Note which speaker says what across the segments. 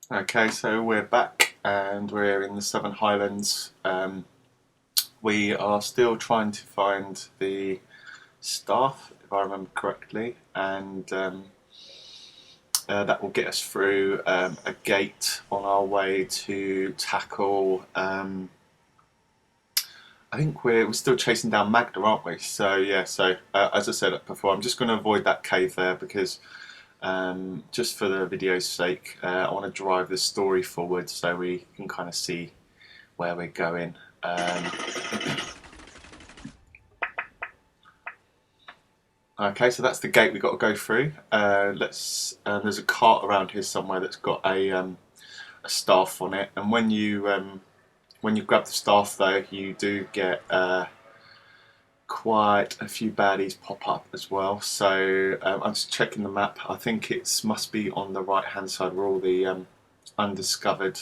Speaker 1: Okay, so we're back and we're in the Southern Highlands. We are still trying to find the staff, if I remember correctly, and that will get us through a gate on our way to tackle. I think we're still chasing down Magda, aren't we? So yeah. So as I said before, I'm just going to avoid that cave there because just for the video's sake, I want to drive the story forward so we can kind of see where we're going. Okay, so that's the gate we've got to go through. There's a cart around here somewhere that's got a staff on it, and when you grab the staff, though, you do get quite a few baddies pop up as well. So I'm just checking the map. I think it must be on the right hand side where all the undiscovered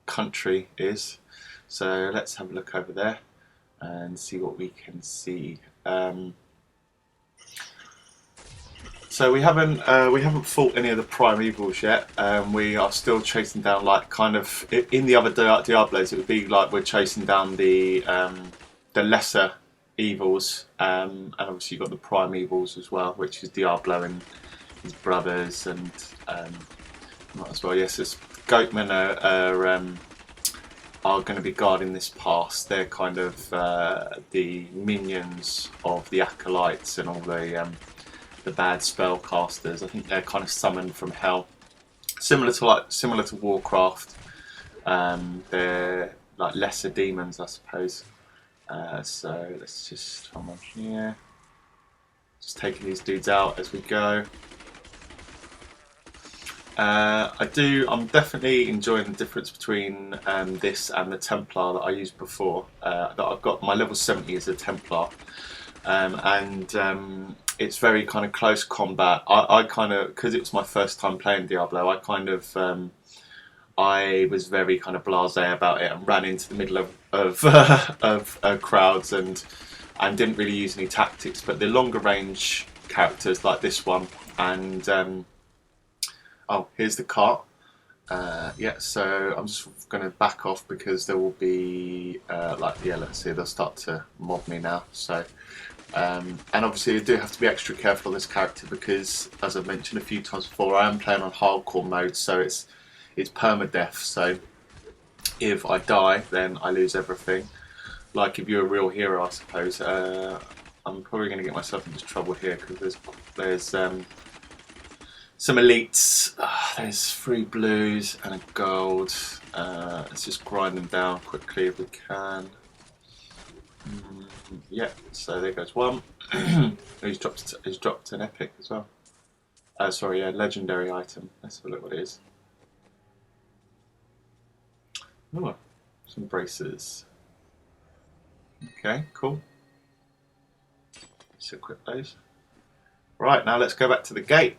Speaker 1: country is. So let's have a look over there and see what we can see. So we haven't fought any of the primevals yet. We are still chasing down, like, kind of in the other Diablos. It would be like we're chasing down the lesser evils, and obviously you've got the primevals as well, which is Diablo and his brothers, and as well. Yes, this goatmen are going to be guarding this pass. They're kind of the minions of the acolytes and all the bad spellcasters. I think they're kind of summoned from hell, similar to Warcraft. They're like lesser demons, I suppose. So let's just come on here. Just taking these dudes out as we go. I'm definitely enjoying the difference between this and the Templar that I used before. That I've got my level 70 as a Templar, and it's very kind of close combat. I kind of, because it was my first time playing Diablo, I was very kind of blasé about it and ran into the middle of crowds and didn't really use any tactics. But the longer range characters like this one, and oh, here's the cart. Yeah, so I'm just going to back off because there will be let's see, they'll start to mob me now. So and obviously you do have to be extra careful on this character because, as I've mentioned a few times before, I am playing on hardcore mode, so it's Pema-Death. So if I die, then I lose everything. Like if you're a real hero, I suppose. I'm probably going to get myself into trouble here because there's some elites. There's 3 blues and a gold. Let's just grind them down quickly if we can. Yeah, so there goes one. He's dropped an epic as well. Sorry, yeah, legendary item. Let's have a look what it is. Oh, some braces. Okay, cool. So equip those. Right, now let's go back to the gate.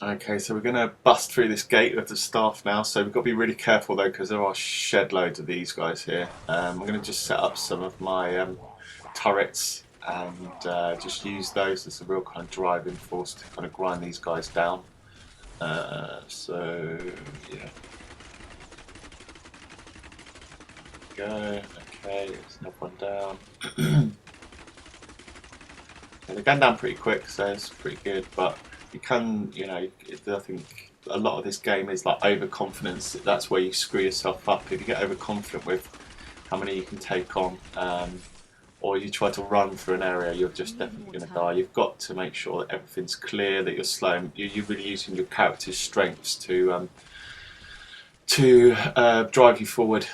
Speaker 1: Okay, so we're going to bust through this gate with the staff now, so we've got to be really careful though because there are shed loads of these guys here. I'm going to just set up some of my turrets and just use those as a real kind of driving force to kind of grind these guys down. So yeah. Go. Okay, there's another one down. And they're going down pretty quick, so it's pretty good, but you can, I think a lot of this game is like overconfidence. That's where you screw yourself up. If you get overconfident with how many you can take on, or you try to run through an area, you're just definitely going to die. You've got to make sure that everything's clear, that you're slow. You're really using your character's strengths to drive you forward.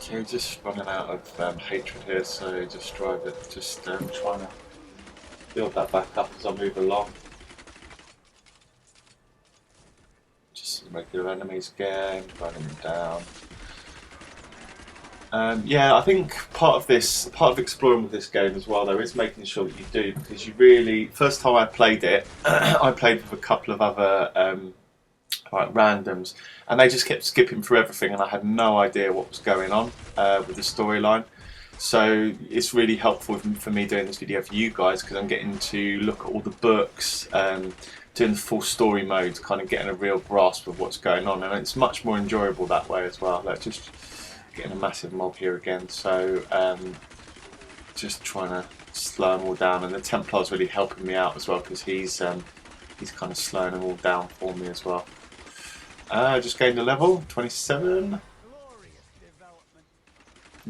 Speaker 1: Okay, just running out of hatred here, so just trying to build that back up as I move along. Just some regular enemies again, running them down. Yeah, I think part of exploring with this game as well, though, is making sure that you do, because you really, first time I played it, I played with a couple of other like randoms, and they just kept skipping through everything, and I had no idea what was going on with the storyline. So it's really helpful for me doing this video for you guys, because I'm getting to look at all the books, doing the full story mode, kind of getting a real grasp of what's going on, and it's much more enjoyable that way as well. Like just getting a massive mob here again, so just trying to slow them all down, and the Templar's really helping me out as well, because he's kind of slowing them all down for me as well. Just gained a level, 27.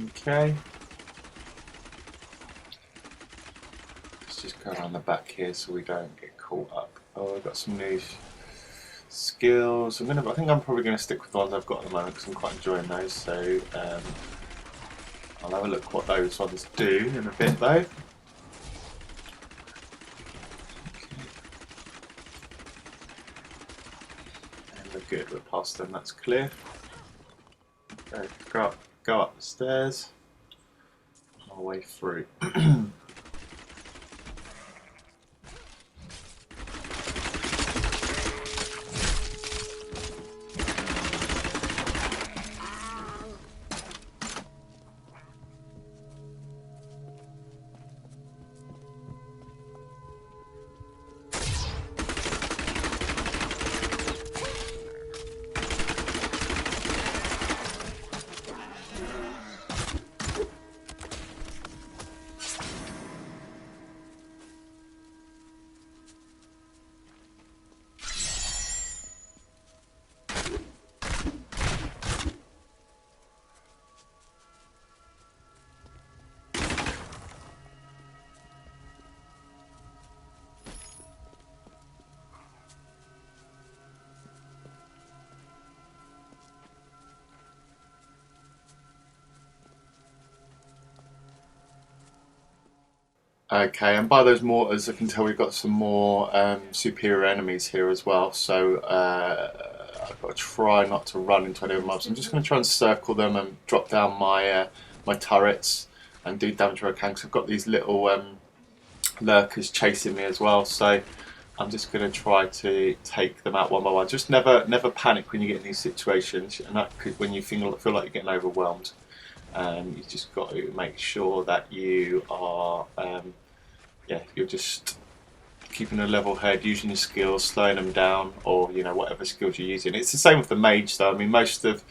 Speaker 1: Okay. Let's just go around the back here so we don't get caught up. Oh, I've got some new skills. I think I'm probably going to stick with the ones I've got at the moment, because I'm quite enjoying those. So I'll have a look what those ones do in a bit, though. Good, we're past them, that's clear. Okay, go up the stairs, our way through. Okay, and by those mortars, I can tell we've got some more superior enemies here as well. So I've got to try not to run into any of the mobs. I'm just going to try and circle them and drop down my my turrets and do damage where I can, because I've got these little lurkers chasing me as well. So I'm just going to try to take them out one by one. Just never panic when you get in these situations, and that could, when you feel like you're getting overwhelmed. You just got to make sure that you are, yeah, you're just keeping a level head, using your skills, slowing them down, or whatever skills you're using. It's the same with the mage, though. I mean, most of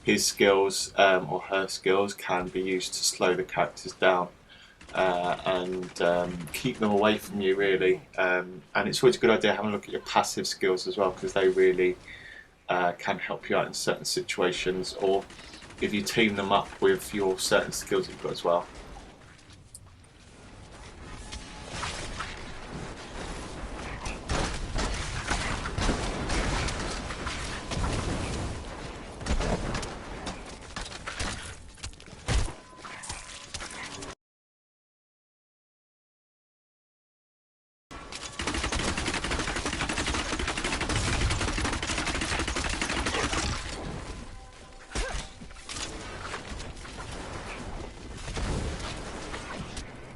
Speaker 1: his skills or her skills can be used to slow the characters down and keep them away from you, really. And it's always a good idea having a look at your passive skills as well, because they really can help you out in certain situations, or if you team them up with your certain skills you've got as well.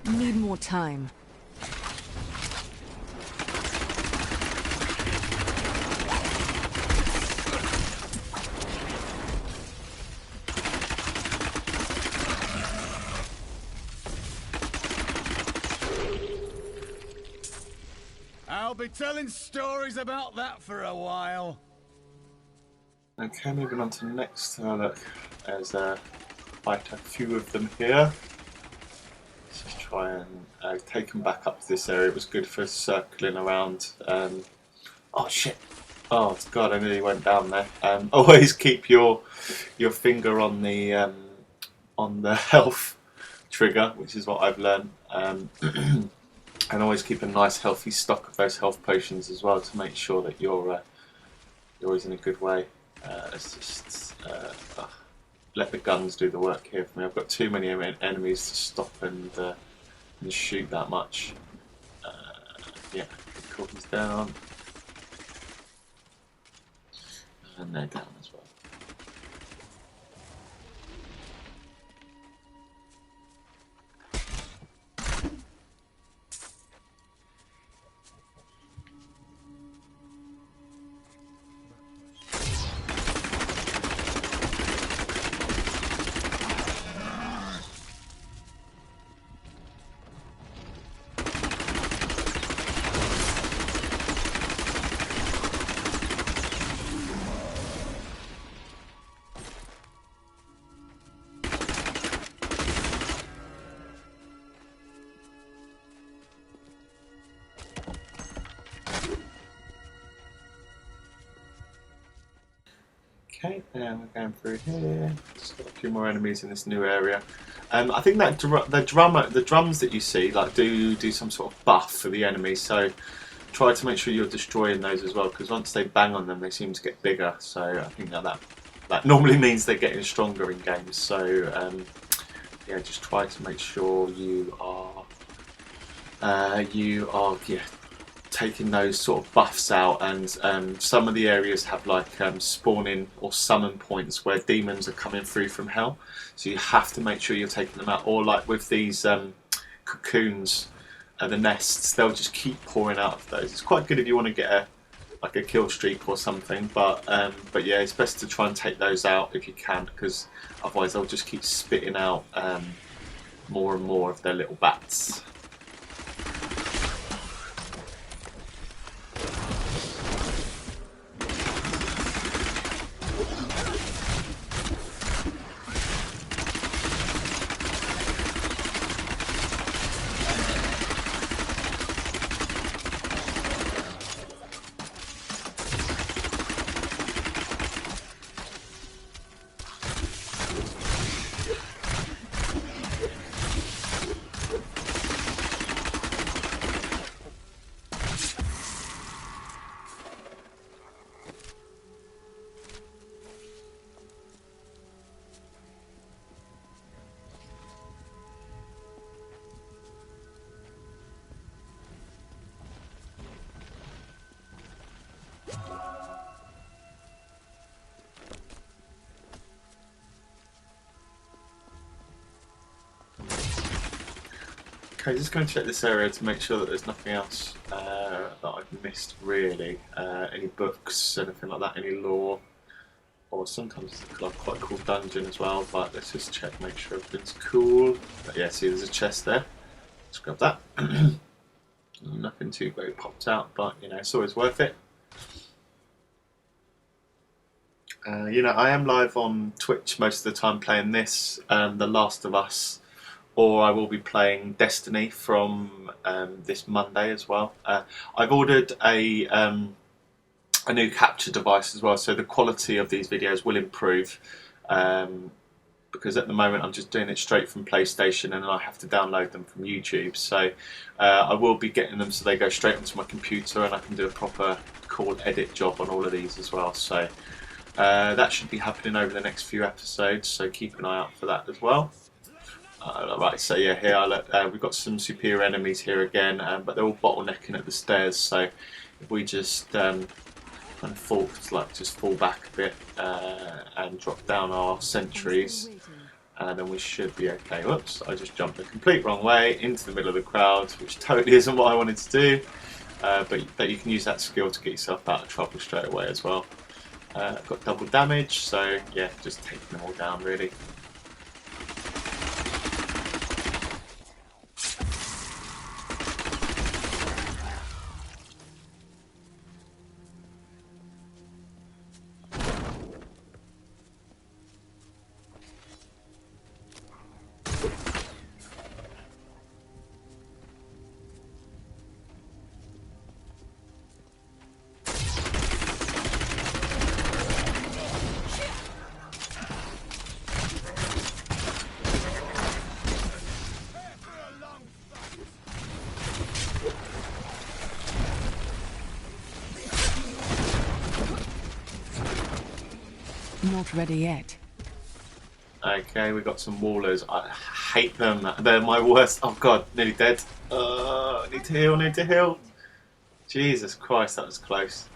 Speaker 2: Need more time.
Speaker 3: I'll be telling stories about that for a while.
Speaker 1: Okay, moving on to the next. Look, there's quite a few of them here. Let's just try and take them back up to this area. It was good for circling around. Oh shit! Oh god, I nearly went down there. Always keep your finger on the health trigger, which is what I've learned. And always keep a nice healthy stock of those health potions as well, to make sure that you're always in a good way. Let's just let the guns do the work here for me. I've got too many enemies to stop and shoot that much. Yeah, cool, he's down. And they're down as well. Okay, and we're going through here. Just got a few more enemies in this new area. I think that the drums that you see like do some sort of buff for the enemies. So try to make sure you're destroying those as well, because once they bang on them, they seem to get bigger. So I think that normally means they're getting stronger in games. So yeah, just try to make sure you are taking those sort of buffs out, and some of the areas have like spawning or summon points where demons are coming through from hell, so you have to make sure you're taking them out. Or like with these cocoons, the nests, they'll just keep pouring out of those. It's quite good if you want to get a kill streak or something, but yeah, it's best to try and take those out if you can, because otherwise they'll just keep spitting out more and more of their little bats. Okay, just going to check this area to make sure that there's nothing else that I've missed really. Any books, anything like that, any lore, or sometimes it's quite a cool dungeon as well, but let's just check, make sure everything's cool. But yeah, see there's a chest there. Let's grab that. Nothing too great popped out, but you know, it's always worth it. You know, I am live on Twitch most of the time playing this, The Last of Us, or I will be playing Destiny from this Monday as well. I've ordered a new capture device as well, so the quality of these videos will improve, because at the moment I'm just doing it straight from PlayStation and then I have to download them from YouTube. So I will be getting them so they go straight onto my computer and I can do a proper cool edit job on all of these as well. So that should be happening over the next few episodes, so keep an eye out for that as well. Right, so yeah, here we've got some superior enemies here again, but they're all bottlenecking at the stairs. So if we just kind of fall back a bit and drop down our sentries, then we should be okay. Whoops! I just jumped the complete wrong way into the middle of the crowd, which totally isn't what I wanted to do. But you can use that skill to get yourself out of trouble straight away as well. I've got double damage, so yeah, just taking them all down really.
Speaker 2: Not ready yet.
Speaker 1: Okay, we got some wallers. I hate them. They're my worst. Oh god, nearly dead. Need to heal, need to heal. Jesus Christ, that was close.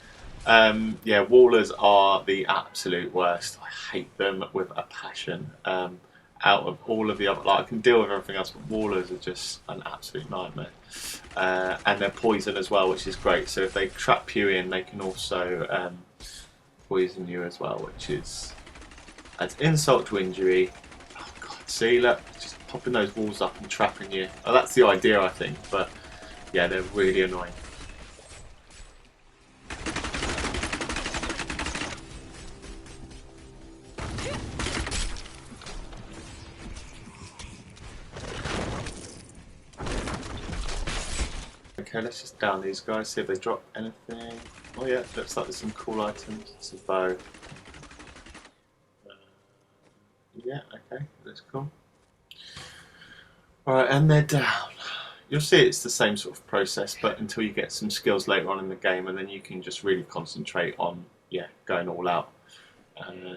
Speaker 1: Yeah, wallers are the absolute worst. I hate them with a passion. Out of all of the other, like I can deal with everything else, but wallers are just an absolute nightmare. And they're poison as well, which is great. So if they trap you in, they can also poison you as well, which is adds insult to injury. Oh god, see, look, just popping those walls up and trapping you. Oh, that's the idea, I think, but yeah, they're really annoying. Okay, let's just down these guys, see if they drop anything. Oh yeah, looks like there's some cool items. It's a bow. Yeah, okay, that's cool. Alright, and they're down. You'll see it's the same sort of process, but until you get some skills later on in the game, and then you can just really concentrate on, yeah, going all out.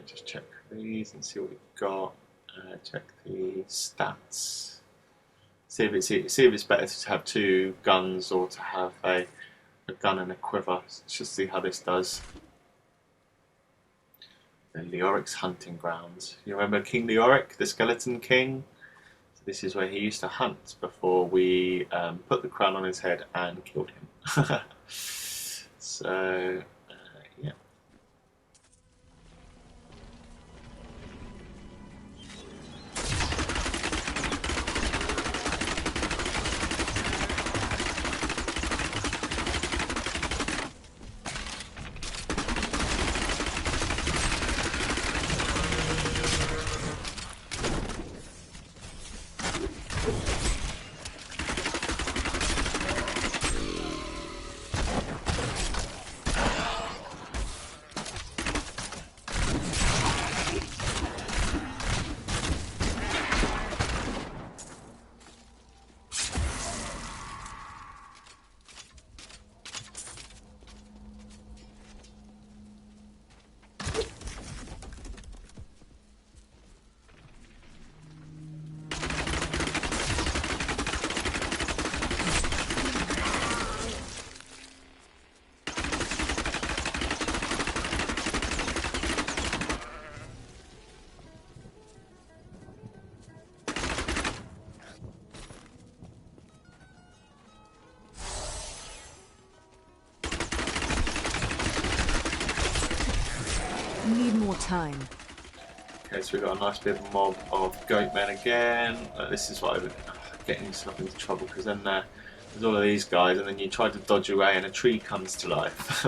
Speaker 1: Just check these and see what we've got. Check the stats. See if it's better to have 2 guns or to have a gun and a quiver. Let's just see how this does. The Leoric's hunting grounds. You remember King Leoric, the Skeleton King? So this is where he used to hunt before we put the crown on his head and killed him. So, yeah.
Speaker 2: Need more time.
Speaker 1: Okay, so we've got a nice bit of a mob of goatmen again. This is why I'm getting myself into trouble, because then there's all of these guys, and then you try to dodge away and a tree comes to life.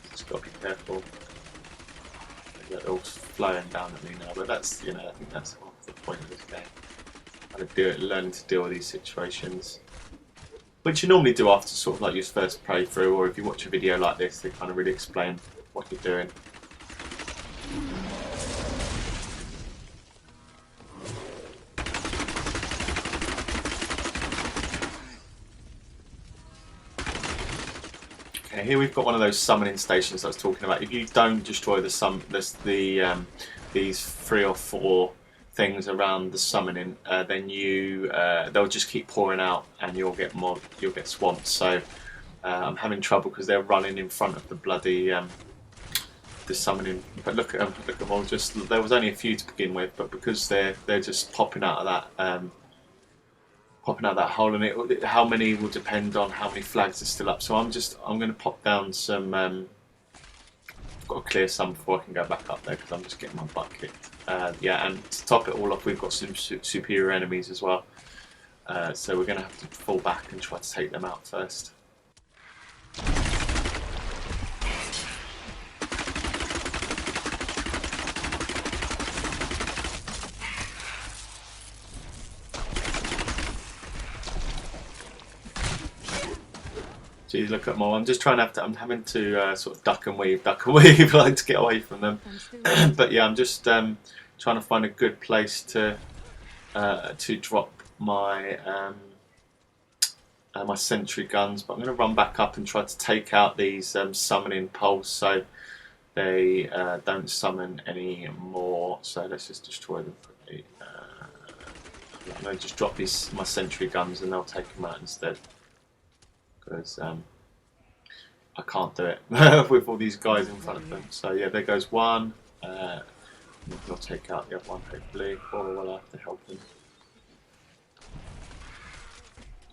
Speaker 1: Just got to be careful. They're all flowing down at me now, but that's, you know, I think that's half the point of this game. How to learn to deal with these situations. Which you normally do after sort of like your first playthrough, or if you watch a video like this, they kind of really explain what you're doing. Okay, here we've got one of those summoning stations I was talking about. If you don't destroy these 3 or 4 things around the summoning, then they'll just keep pouring out, and you'll get swamped. So I'm having trouble because they're running in front of the bloody the summoning. But look at them all. Just there was only a few to begin with, but because they're just popping out of that hole, and how many will depend on how many flags are still up. So I'm going to pop down some. I've got to clear some before I can go back up there, because I'm just getting my butt kicked. Yeah, and to top it all off, we've got some superior enemies as well. So we're going to have to fall back and try to take them out first. Geez, look at more. I'm just trying to. I'm having to sort of duck and weave, like to get away from them. But yeah, I'm just trying to find a good place to drop my my sentry guns. But I'm going to run back up and try to take out these summoning poles. So they don't summon any more. So let's just destroy them quickly. I'm going to just drop my sentry guns and they'll take them out instead. Because I can't do it with all these guys in front of them. So yeah, there goes one. We'll take out the other one hopefully, or we'll have to help them.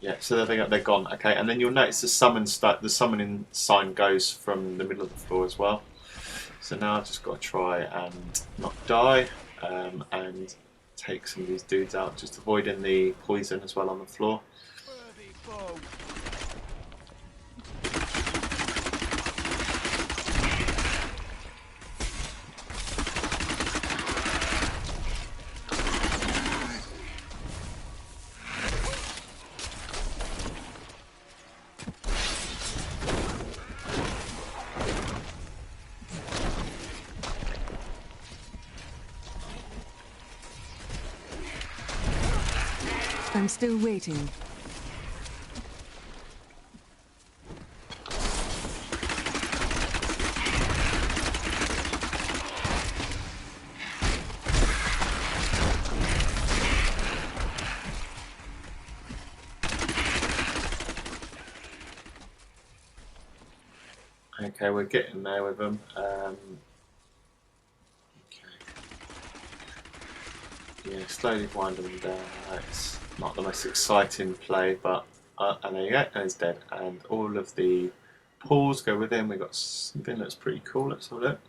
Speaker 1: Yeah, so there they go, they're gone. Okay, and then you'll notice the summoning sign goes from the middle of the floor as well. So now I've just got to try and not die and take some of these dudes out, just avoiding the poison as well on the floor.
Speaker 2: I'm still waiting.
Speaker 1: Okay, we're getting there with them. Yeah, slowly winding them down. It's not the most exciting play, but and there you go, and it's dead. And all of the pools go with him. We've got something that's pretty cool. Let's have a look.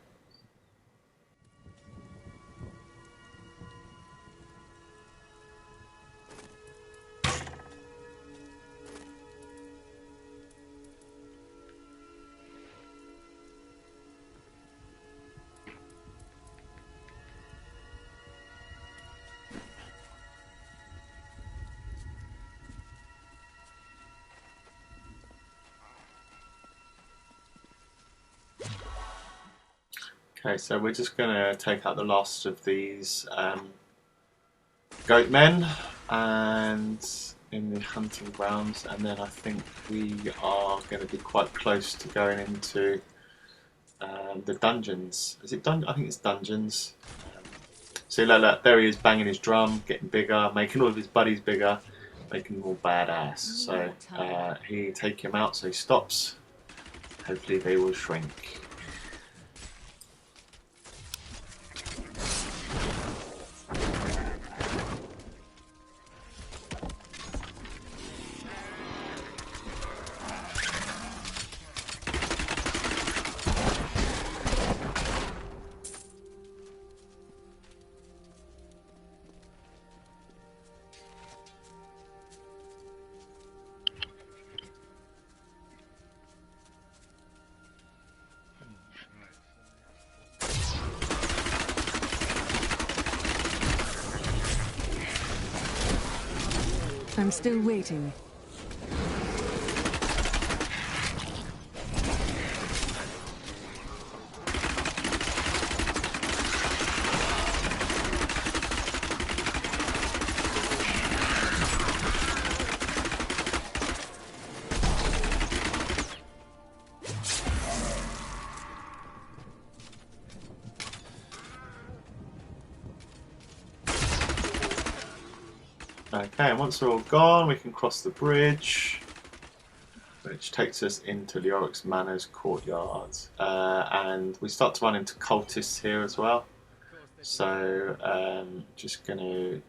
Speaker 1: Okay, so we're just going to take out the last of these goat men and in the hunting grounds, and then I think we are going to be quite close to going into the dungeons. Is it I think it's dungeons. So look, there he is banging his drum, getting bigger, making all of his buddies bigger, making them all badass. So he take him out, so he stops. Hopefully they will shrink.
Speaker 2: I'm still waiting.
Speaker 1: Okay, and once they're all gone, we can cross the bridge, which takes us into Leoric's Manor's courtyard. And we start to run into cultists here as well. So, just going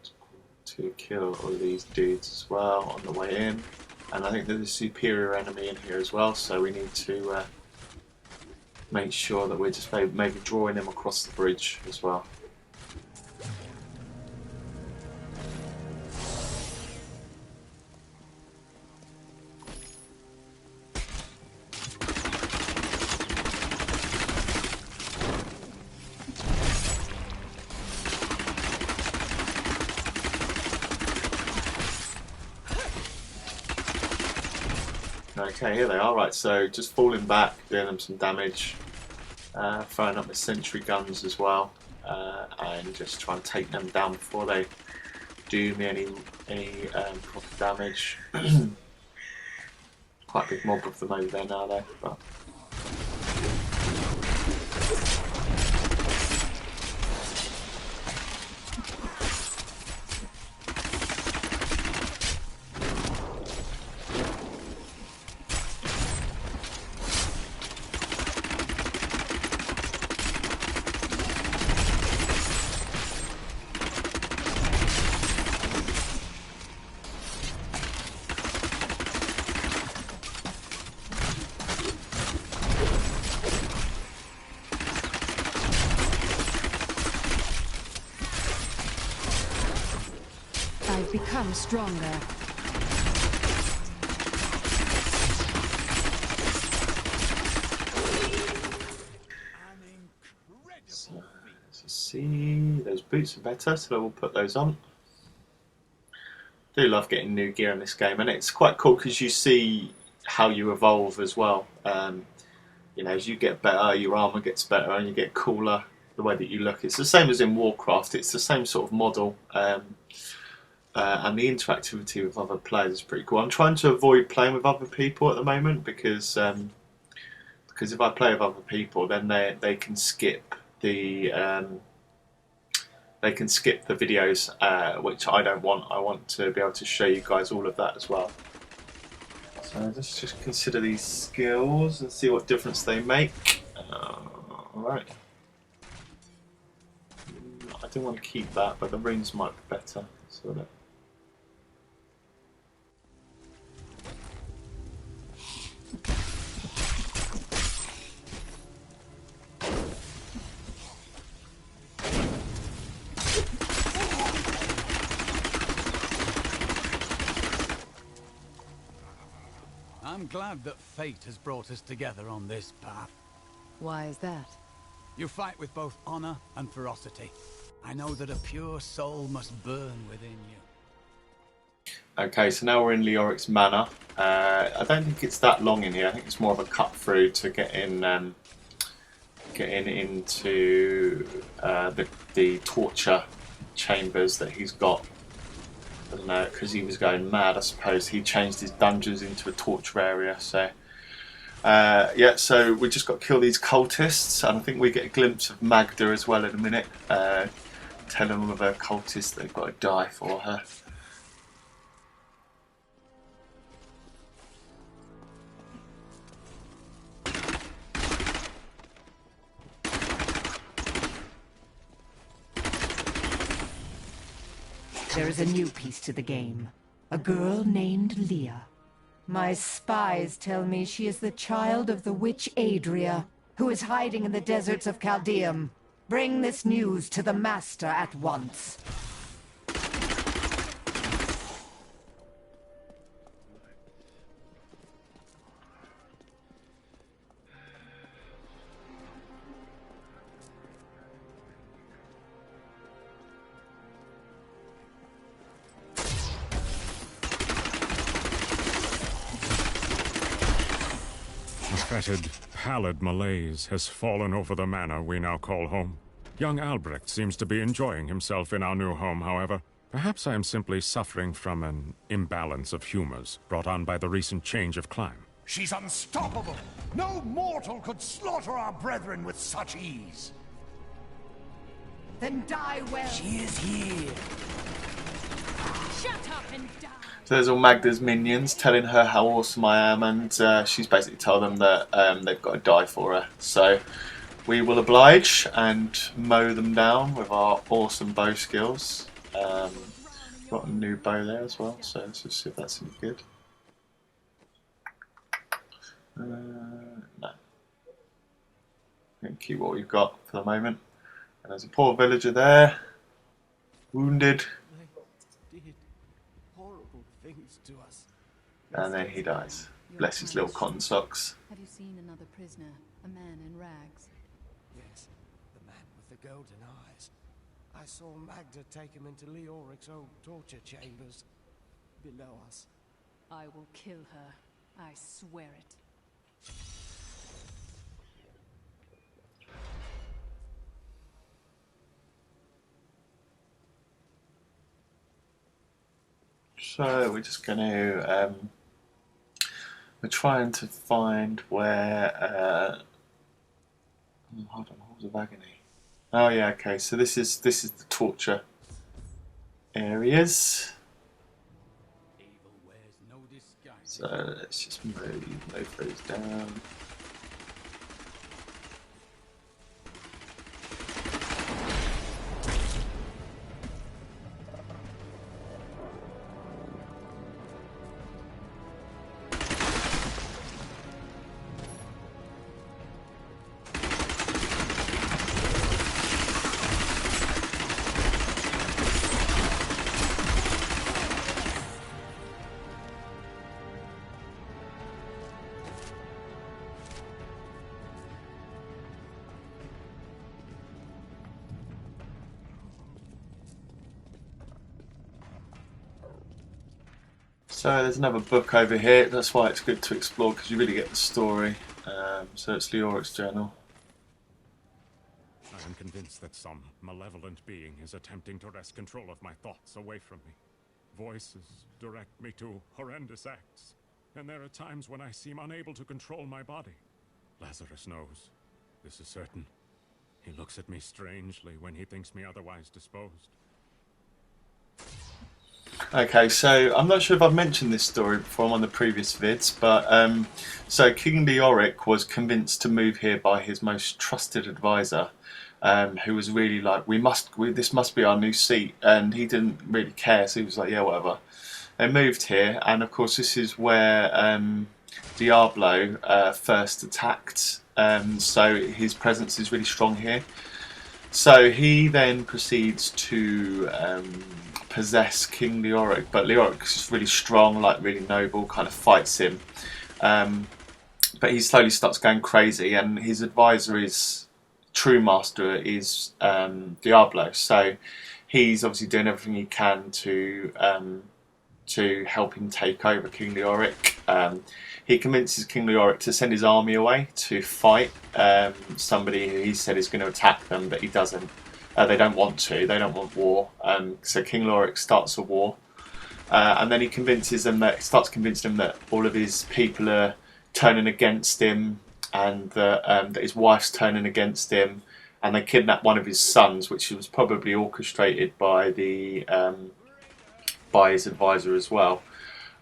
Speaker 1: to kill all of these dudes as well on the way in. And I think there's a superior enemy in here as well, so we need to make sure that we're just maybe drawing them across the bridge as well. Okay, here they are. Right, so just falling back, doing them some damage, throwing up the sentry guns as well, and just try and take them down before they do me any proper damage. Quite a big mob of them over there now, though. But
Speaker 2: I've become stronger.
Speaker 1: So, let's just see, those boots are better, so we'll put those on. I do love getting new gear in this game, and it's quite cool because you see how you evolve as well. You know, as you get better, your armor gets better, and you get cooler. The way that you look, it's the same as in Warcraft. It's the same sort of model, and the interactivity with other players is pretty cool. I'm trying to avoid playing with other people at the moment because if I play with other people, then they can skip the videos, which I don't want. I want to be able to show you guys all of that as well. So let's just consider these skills and see what difference they make. Alright. I do want to keep that, but the runes might be better. So that.
Speaker 3: I'm glad that fate has brought us together on this path.
Speaker 2: Why is that?
Speaker 3: You fight with both honor and ferocity. I know that a pure soul must burn within you.
Speaker 1: Okay, so now we're in Leoric's Manor. I don't think it's that long in here. I think it's more of a cut through to get in into the torture chambers that he's got. I don't know, because he was going mad, I suppose. He changed his dungeons into a torture area. So, yeah, so we just got to kill these cultists, and I think we get a glimpse of Magda as well in a minute, telling all of her cultists they've got to die for her.
Speaker 4: There is a new piece to the game. A girl named Leah. My spies tell me she is the child of the witch Adria, who is hiding in the deserts of Chaldeum. Bring this news to the Master at once.
Speaker 5: A fetid, pallid malaise has fallen over the manor we now call home. Young Albrecht seems to be enjoying himself in our new home, however. Perhaps I am simply suffering from an imbalance of humors brought on by the recent change of clime.
Speaker 6: She's unstoppable! No mortal could slaughter our brethren with such ease!
Speaker 4: Then die well.
Speaker 6: She is here!
Speaker 4: Shut up and die.
Speaker 1: So there's all Magda's minions telling her how awesome I am, and she's basically told them that they've got to die for her. So we will oblige and mow them down with our awesome bow skills. Got a new bow there as well, so let's just see if that's any good. No. Keep what we've got for the moment. And there's a poor villager there, wounded.
Speaker 3: To us.
Speaker 1: And then he dies. Bless his little cotton socks.
Speaker 2: Have you seen another prisoner? A man in rags?
Speaker 7: Yes, the man with the golden eyes. I saw Magda take him into Leoric's old torture chambers below us.
Speaker 2: I will kill her. I swear it.
Speaker 1: So we're just going to we're trying to find where hold on, Halls of Agony. Oh yeah, okay. So this is the torture areas.
Speaker 3: Evil wears no disguise.
Speaker 1: So let's just move those down. So there's another book over here. That's why it's good to explore, because you really get the story. So it's Leoric's journal.
Speaker 5: I am convinced that some malevolent being is attempting to wrest control of my thoughts away from me. Voices direct me to horrendous acts, and there are times when I seem unable to control my body. Lazarus knows. This is certain. He looks at me strangely when he thinks me otherwise disposed.
Speaker 1: Okay, so I'm not sure if I've mentioned this story before. I'm on the previous vids, but so King Leoric was convinced to move here by his most trusted advisor, who was really like, this must be our new seat, and he didn't really care, so he was like, yeah, whatever. They moved here, and of course this is where Diablo first attacked, so his presence is really strong here. So he then proceeds to possess King Leoric, but Leoric is really strong, like really noble, kind of fights him. But he slowly starts going crazy, and his advisor is true master is Diablo. So he's obviously doing everything he can to help him take over King Leoric. He convinces King Leoric to send his army away to fight somebody who he said is going to attack them, but he doesn't. They don't want to. They don't want war. So King Leoric starts a war, and then he starts convincing them that all of his people are turning against him, and that his wife's turning against him, and they kidnap one of his sons, which was probably orchestrated by by his advisor as well.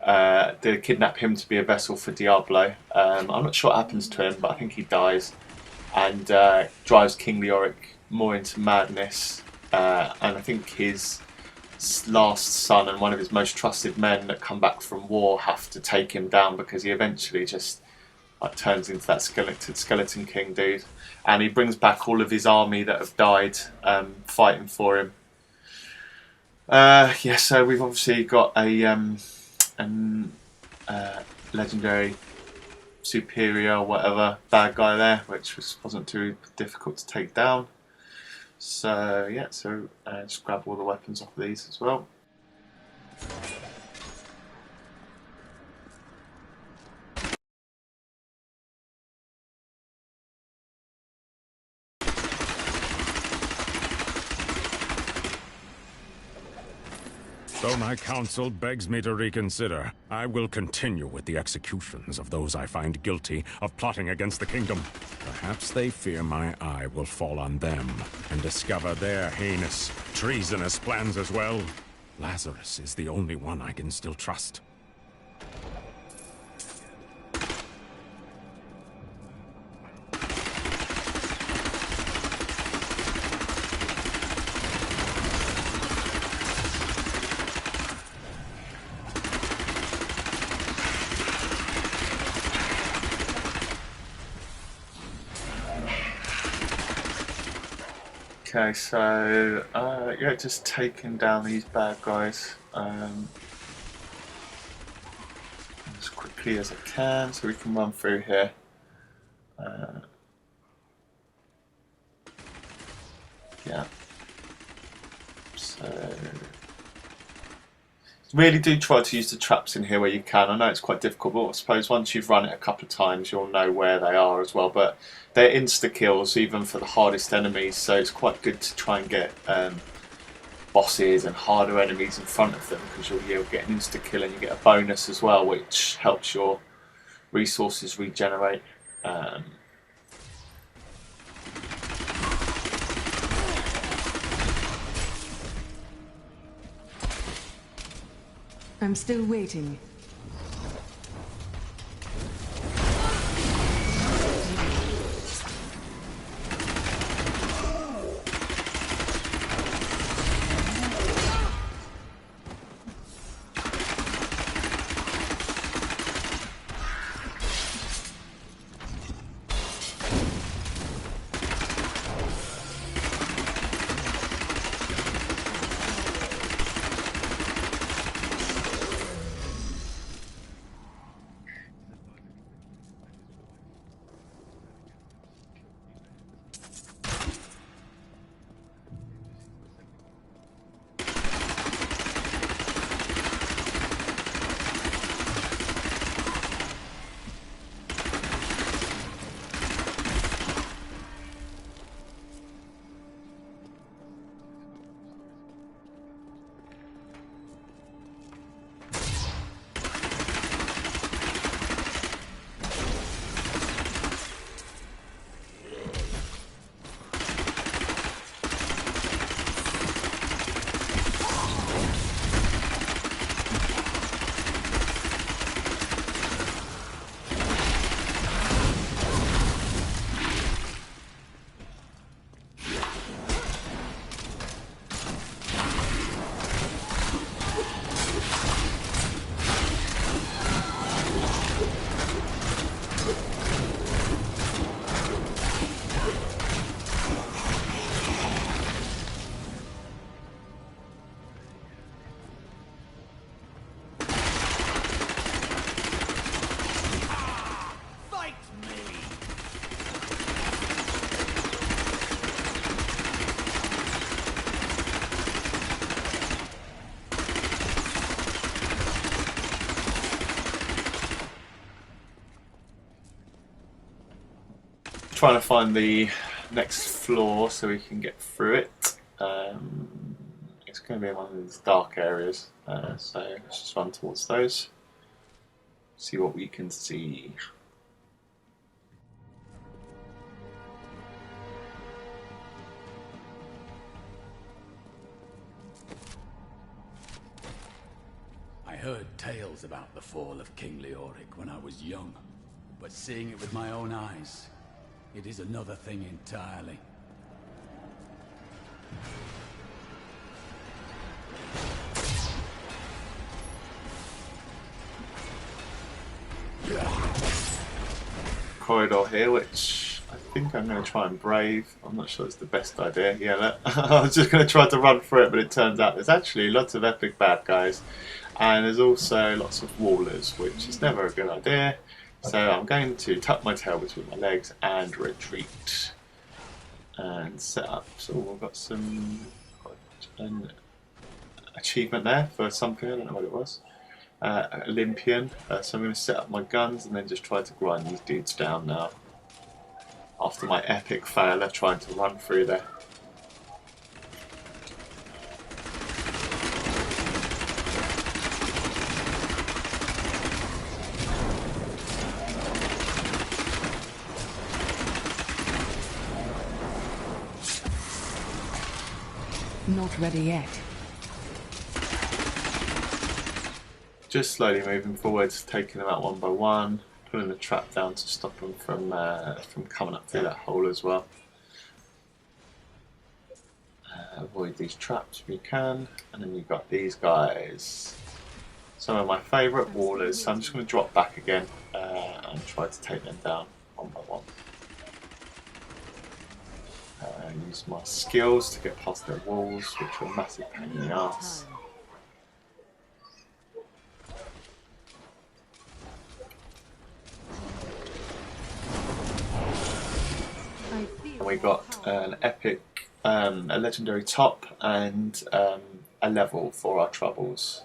Speaker 1: They kidnap him to be a vessel for Diablo. I'm not sure what happens to him, but I think he dies, and drives King Leoric more into madness. And I think his last son and one of his most trusted men that come back from war have to take him down, because he eventually just turns into that skeleton king dude, and he brings back all of his army that have died fighting for him. Yeah, so we've obviously got a legendary superior or whatever bad guy there, which wasn't too difficult to take down. So yeah, so just grab all the weapons off of these as well.
Speaker 5: Though my counsel begs me to reconsider, I will continue with the executions of those I find guilty of plotting against the kingdom. Perhaps they fear my eye will fall on them and discover their heinous, treasonous plans as well. Lazarus is the only one I can still trust.
Speaker 1: Okay, so yeah, just taking down these bad guys as quickly as I can, so we can run through here. Yeah. So really do try to use the traps in here where you can. I know it's quite difficult, but I suppose once you've run it a couple of times, you'll know where they are as well. But they're insta-kills even for the hardest enemies, so it's quite good to try and get bosses and harder enemies in front of them, because you'll get an insta-kill and you get a bonus as well, which helps your resources regenerate.
Speaker 2: I'm still waiting.
Speaker 1: trying to find the next floor so we can get through it. It's going to be in one of these dark areas, so let's just run towards those, see what we can see.
Speaker 3: I heard tales about the fall of King Leoric when I was young, but seeing it with my own eyes, it is another thing entirely.
Speaker 1: Corridor here, which I think I'm going to try and brave. I'm not sure it's the best idea. Yeah, I was just going to try to run through it, but it turns out there's actually lots of epic bad guys, and there's also lots of wallers, which is never a good idea. So I'm going to tuck my tail between my legs and retreat and set up. So we've got an achievement there for something, I don't know what it was. Olympian, so I'm going to set up my guns and then just try to grind these dudes down now after my epic failure trying to run through there.
Speaker 4: Not ready yet.
Speaker 1: Just slowly moving forwards, taking them out one by one, pulling the trap down to stop them from coming up through that hole as well. Avoid these traps if you can, and then you've got these guys. Some of my favourite wallers, so I'm just going to drop back again and try to take them down one by one. Use my skills to get past their walls, which are a massive pain in the arse. And we got an epic, a legendary top, and a level for our troubles,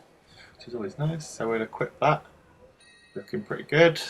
Speaker 1: which is always nice. So we'll equip that. Looking pretty good.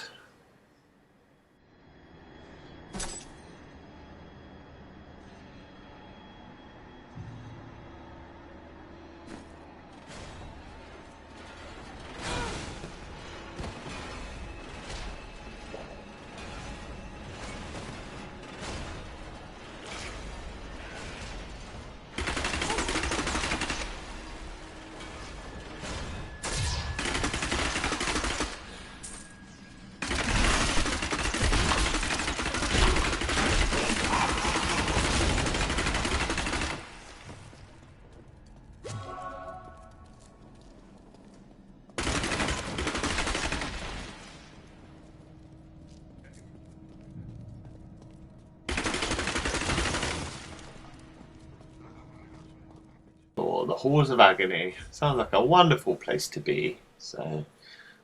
Speaker 1: The Halls of Agony. Sounds like a wonderful place to be. So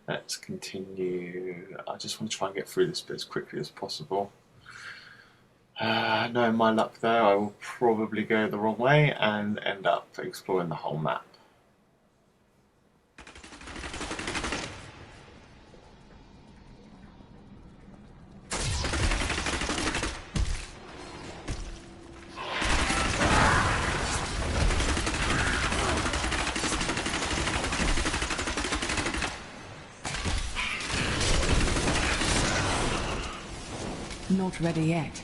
Speaker 1: let's continue. I just want to try and get through this bit as quickly as possible. Knowing my luck though, I will probably go the wrong way and end up exploring the whole map.
Speaker 4: Not ready yet.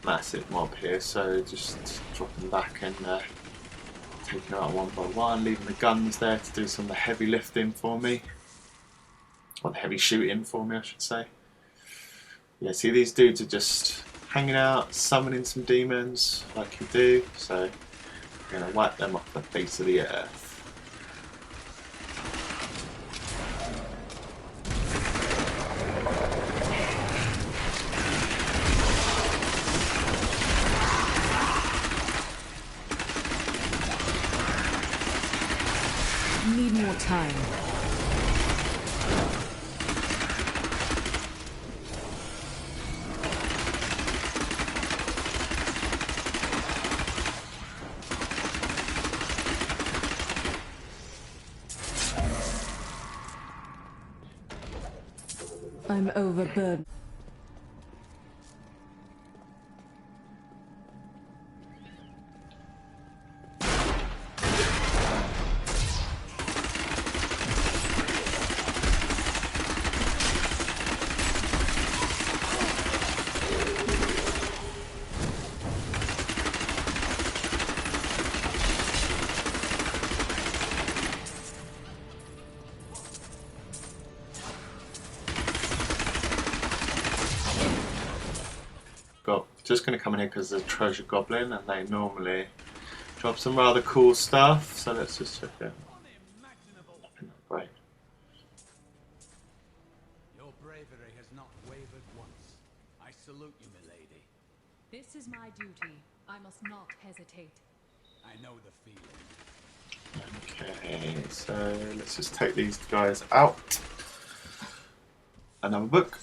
Speaker 1: Massive mob here, so just dropping back and taking them out one by one, leaving the guns there to do some of the heavy lifting for me. Or the heavy shooting for me, I should say. Yeah, see, these dudes are just hanging out, summoning some demons like you do, so I'm going to wipe them off the face of the earth.
Speaker 4: Need more time. I'm overburdened.
Speaker 1: just going to come in here because there's a treasure goblin and they normally drop some rather cool stuff. So let's just check it. Nothing that great.
Speaker 3: Your bravery has not wavered once. I salute you, milady.
Speaker 2: This is my duty. I must not hesitate.
Speaker 3: I know the feeling.
Speaker 1: Okay, so let's just take these guys out. Another book.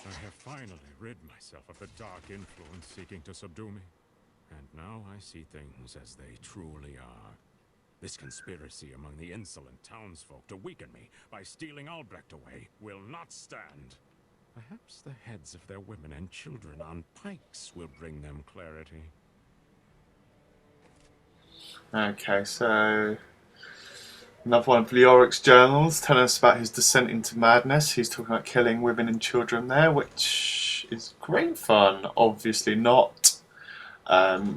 Speaker 5: I have finally rid myself of the dark influence seeking to subdue me. And now I see things as they truly are. This conspiracy among the insolent townsfolk to weaken me by stealing Albrecht away will not stand. Perhaps the heads of their women and children on pikes will bring them clarity.
Speaker 1: Okay, so another one of Leoric's journals telling us about his descent into madness. He's talking about killing women and children there, which is great fun. Obviously not.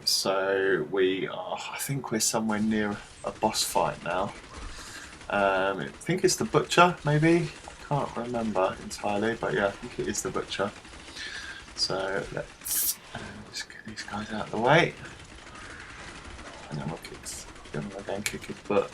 Speaker 1: So we are, I think we're somewhere near a boss fight now. I think it's the Butcher, maybe? I can't remember entirely, but yeah, I think it is the Butcher. So let's just get these guys out of the way. And then we'll kick his butt.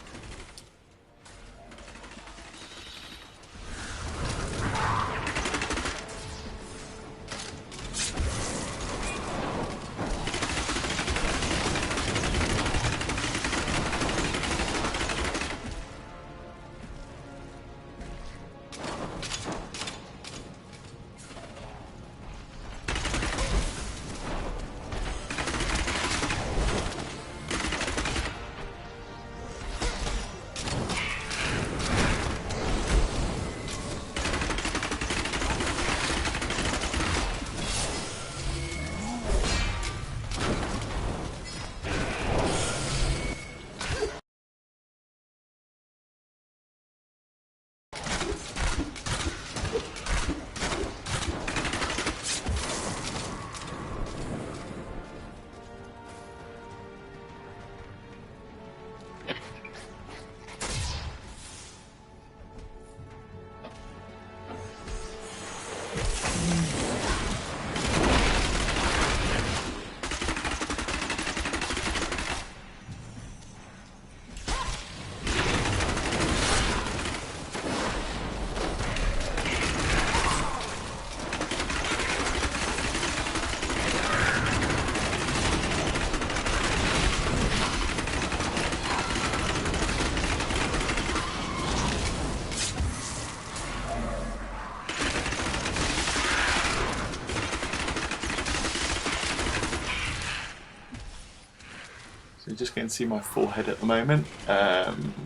Speaker 1: You just can't see my forehead at the moment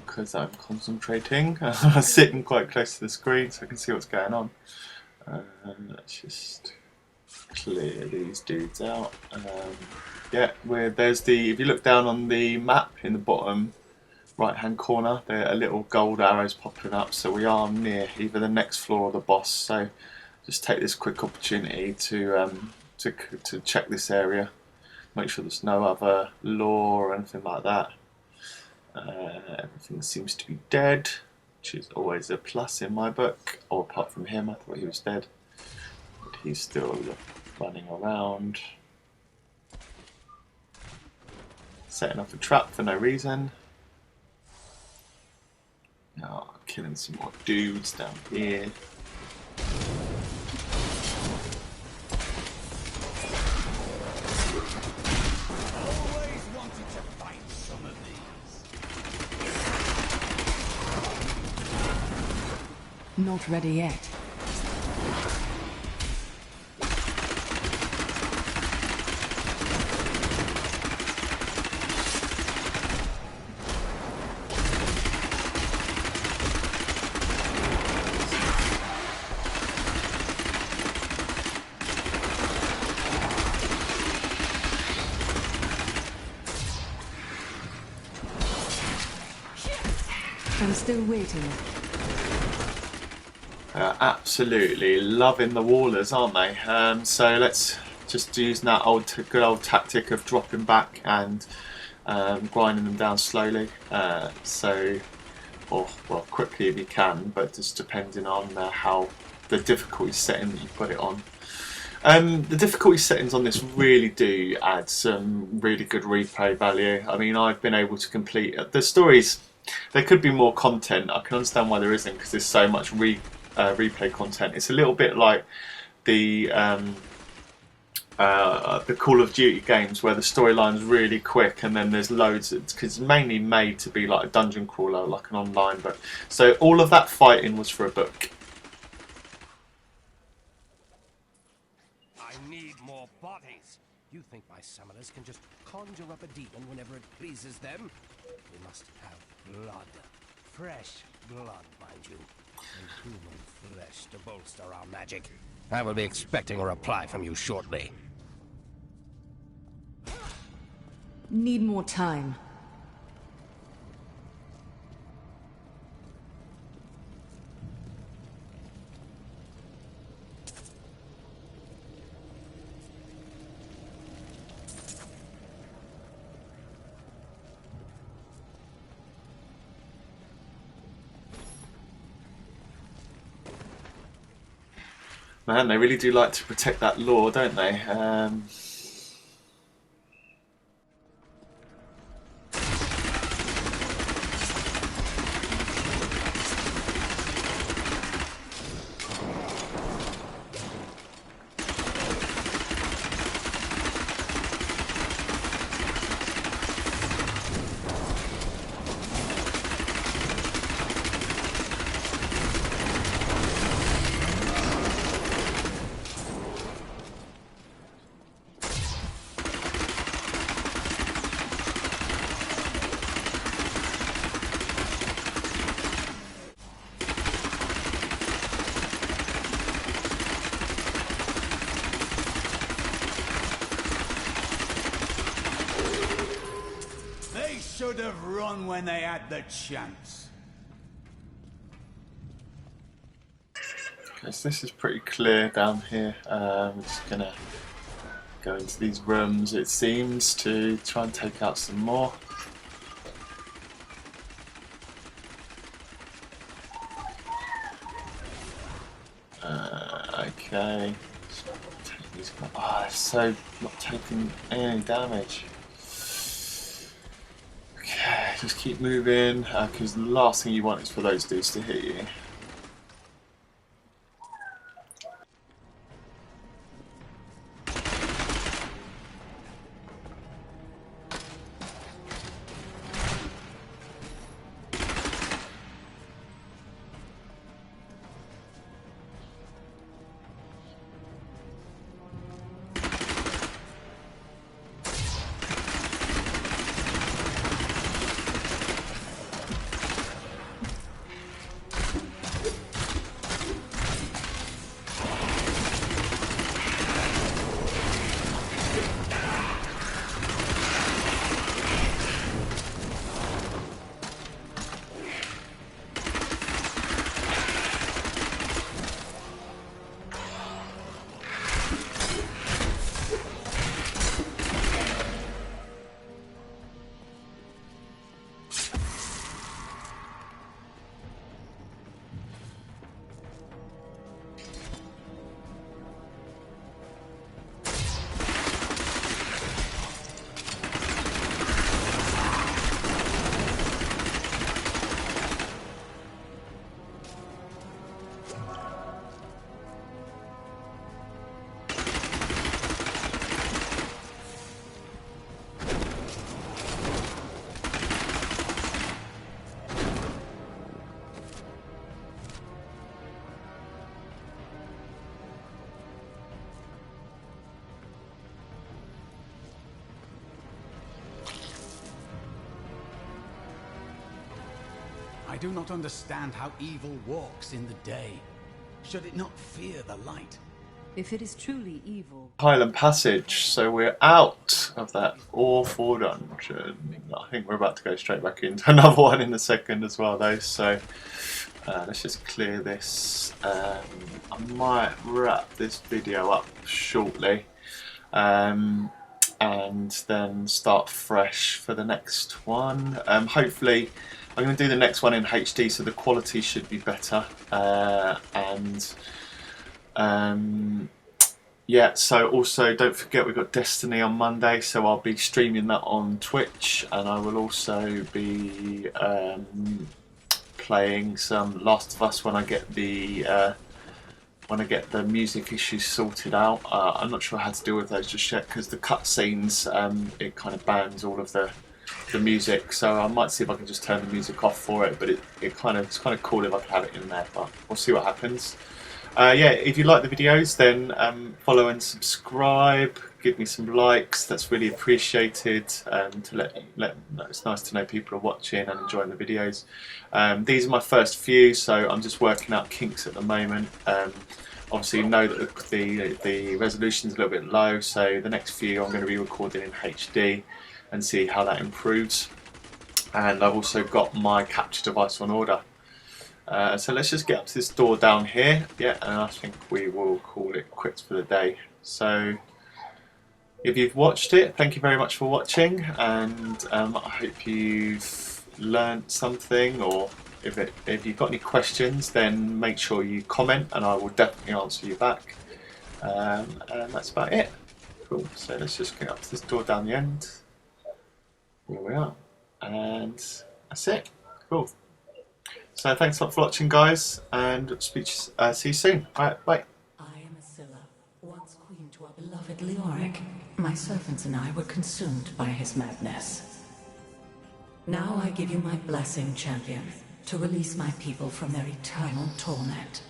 Speaker 1: because I'm concentrating. I'm sitting quite close to the screen so I can see what's going on. Let's just clear these dudes out. Yeah, there's the. If you look down on the map in the bottom right-hand corner, there are little gold arrows popping up. So we are near either the next floor or the boss. So just take this quick opportunity to check this area. Make sure there's no other lore or anything like that. Everything seems to be dead, which is always a plus in my book. Or apart from him, I thought he was dead. But he's still running around. Setting up a trap for no reason. Now killing some more dudes down here.
Speaker 2: Not ready yet. I'm still waiting.
Speaker 1: Absolutely loving the wallers, aren't they? So let's just use that good old tactic of dropping back and grinding them down slowly. Or quickly if you can, but just depending on how the difficulty setting that you put it on. The difficulty settings on this really do add some really good replay value. I mean, I've been able to complete the stories. There could be more content. I can understand why there isn't, because there's so much replay content. It's a little bit like the Call of Duty games, where the storyline's really quick and then there's loads. Because it's mainly made to be like a dungeon crawler, like an online book. So all of that fighting was for a book.
Speaker 7: Bodies. You think my summoners can just conjure up a demon whenever it pleases them? We must have blood. Fresh blood, mind you. And human flesh to bolster our magic. I will be expecting a reply from you shortly.
Speaker 2: Need more time.
Speaker 1: Man, they really do like to protect that lore, don't they?
Speaker 3: Should have run when they had the chance.
Speaker 1: Okay, so this is pretty clear down here. We're just gonna go into these rooms, it seems, to try and take out some more. Okay. Oh, it's so not taking any damage. Okay, just keep moving, because the last thing you want is for those dudes to hit you.
Speaker 3: I do not understand how evil walks in the day. Should it not fear the light?
Speaker 2: If it is truly evil,
Speaker 1: Highland Passage, so we're out of that awful dungeon. I think we're about to go straight back into another one in a second as well though, so let's just clear this. I might wrap this video up shortly and then start fresh for the next one. Hopefully I'm going to do the next one in HD, so the quality should be better, and Yeah, so also don't forget we've got Destiny on Monday, so I'll be streaming that on Twitch, and I will also be playing some Last of Us when I get the music issues sorted out. I'm not sure how to deal with those just yet because the cutscenes it kind of bans all of the music, so I might see if I can just turn the music off for it. But it's kind of cool if I can have it in there, but we'll see what happens. Yeah, if you like the videos, then follow and subscribe. Give me some likes. That's really appreciated. It's nice to know people are watching and enjoying the videos. These are my first few, so I'm just working out kinks at the moment. Obviously, you know that the resolution's a little bit low, so the next few I'm going to be recording in HD and see how that improves. And I've also got my capture device on order. So let's just get up to this door down here, yeah, and I think we will call it quits for the day. So if you've watched it, thank you very much for watching, and I hope you've learnt something, or if you've got any questions, then make sure you comment and I will definitely answer you back. And that's about it. Cool, so let's just get up to this door down the end. Here we are, and that's it. Cool. So thanks a lot for watching, guys, and see you soon. Alright, bye.
Speaker 4: I am Asilla, once queen to our beloved Leoric. My servants and I were consumed by his madness. Now I give you my blessing, champion, to release my people from their eternal torment.